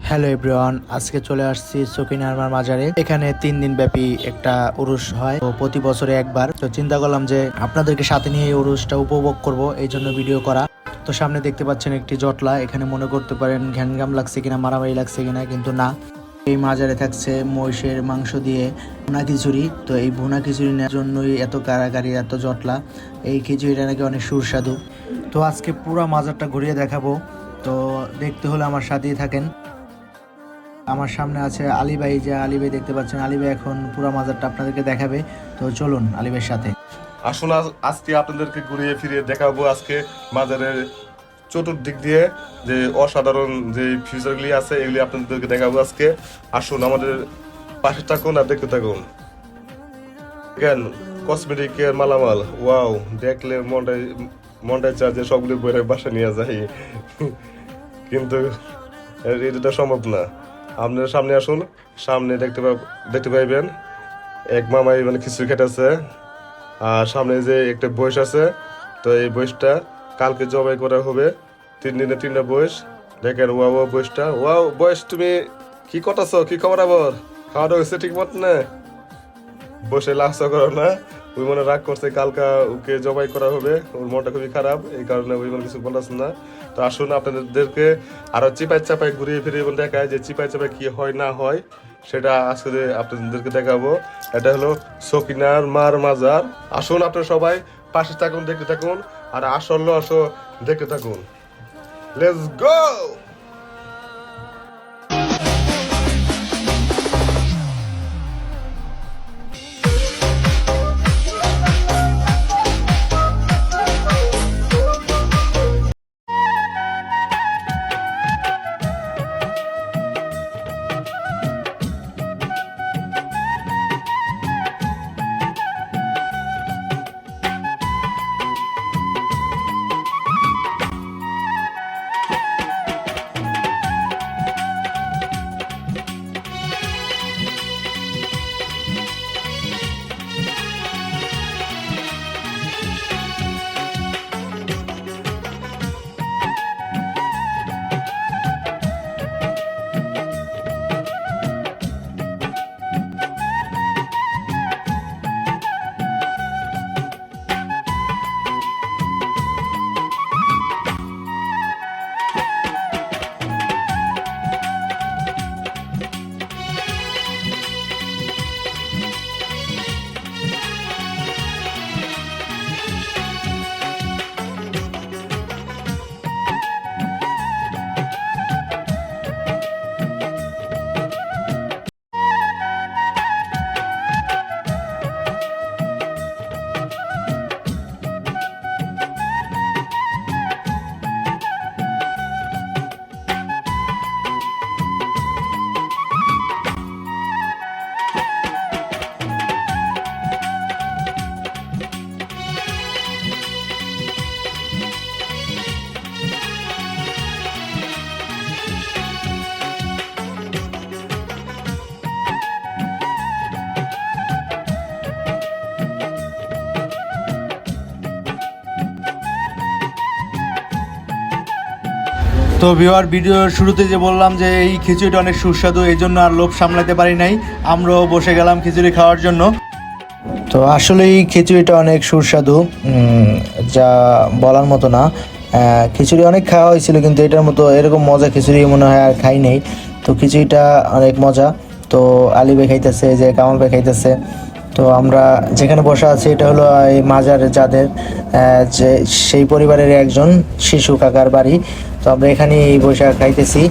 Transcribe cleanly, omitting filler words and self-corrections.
Hello everyone, আজকে চলে আসছি সকিনার মাজারে। এখানে 3 দিন ব্যাপী একটা উরুস হয়, তো প্রতি বছরে একবার। তো চিন্তা করলাম যে আপনাদেরকে সাথে নিয়ে এই উরুসটা উপভোগ করব, এই জন্য ভিডিও করা। তো সামনে দেখতে পাচ্ছেন একটি জটলা। এখানে মনে করতে পারেন ঘ্যানঘাম লাগছে কিনা, মারামারি লাগছে কিনা, কিন্তু না। এই মাজারে থাকছে মহিষের মাংস দিয়ে ভুনা খিচুড়ি। তো এই ভুনা খিচুড়ি নেওয়ার জন্যই এত কারাকারি, এত জটলা। এই খিচুড়িটা নাকি অনেক সুস্বাদু। তো আজকে পুরো মাজারটা ঘুরিয়ে দেখাবো। তো দেখতে হলে আমার সাথেই থাকেন। আমার সামনে আছে আলী ভাই, যে আলী ভাই দেখতে পাচ্ছেন। আলী ভাই এখন পুরো মাজারটা আপনাদেরকে দেখাবে। তো চলুন আলী ভাইয়ের সাথে। আসুন আজকে আপনাদেরকে ঘুরিয়ে ফিরিয়ে দেখাবো আজকে মাজারের চতুর্দিক দিয়ে যে অসাধারণ যে ফিচারগুলি আছে এগুলি আপনাদেরকে দেখাবো আজকে। আসুন আমাদের পাশে থাকুন আর দেখতে থাকুন। দেখেন কসমেটিকের মালামাল, ওয়াও, দেখলে মনটাই চায় যে সবগুলি বইয়ের বাসা নিয়ে যাই, কিন্তু এটা সম্ভব না। আপনার সামনে আসুন, সামনে দেখতে পাইবেন এক মামাই মানে খিচুড়ি খেতেছে। আর সামনে যে একটা বয়স আছে, তো এই বয়সটা কালকে জবাই করা হবে। 3 দিনে 3টা বয়স। দেখেন ওয়াও বয়সটা, ওয়াও বয়স, তুমি কি করতেছো? কি খবর? আবার খাওয়া দাওয়া হয়েছে ঠিক মত না? বসে লাফসা করো না। ওই মনে রাগ করছে, কালকা ওকে জবাই করা হবে, ওর মনটা খুবই খারাপ, এই কারণে ওই মনে কিছু বলতেছে না। তো আসুন আপনাদেরকে আরো চিপাই চাপাই ঘুরিয়ে ফিরিয়ে দেখায় যে চিপাই চাপাই কি হয় না হয়, সেটা আজকে আপনাদেরকে দেখাবো। এটা হলো সকিনার মার মাজার। আসুন আপনারা সবাই পাশে থাকুন, দেখতে থাকুন, আর আসল দেখতে থাকুন। Let's go. তো ভিউয়ার, ভিডিওর শুরুতে যে বললাম যে এই খিচুড়িটা অনেক সুস্বাদু, এই জন্য আর লোভ সামলাতে পারি নাই, আমরাও বসে গেলাম খিচুড়ি খাওয়ার জন্য। তো আসলে এই খিচুড়িটা অনেক সুস্বাদু, যা বলার মতো না। খিচুড়ি অনেক খাওয়া হয়েছিল, কিন্তু এটার মতো এরকম মজা খিচুড়ি মনে হয় আর খাই নেই। তো খিচুড়িটা অনেক মজা। তো আলী ভাই খাইতেছে, যে কামাল ভাই খাইতেছে। তো আমরা যেখানে বসা আছি এটা হলো এই মাজার যাদের, যে সেই পরিবারের একজন শিশু কাকার বাড়ি। তো আমরা এখানেই বসে খাইতেছি।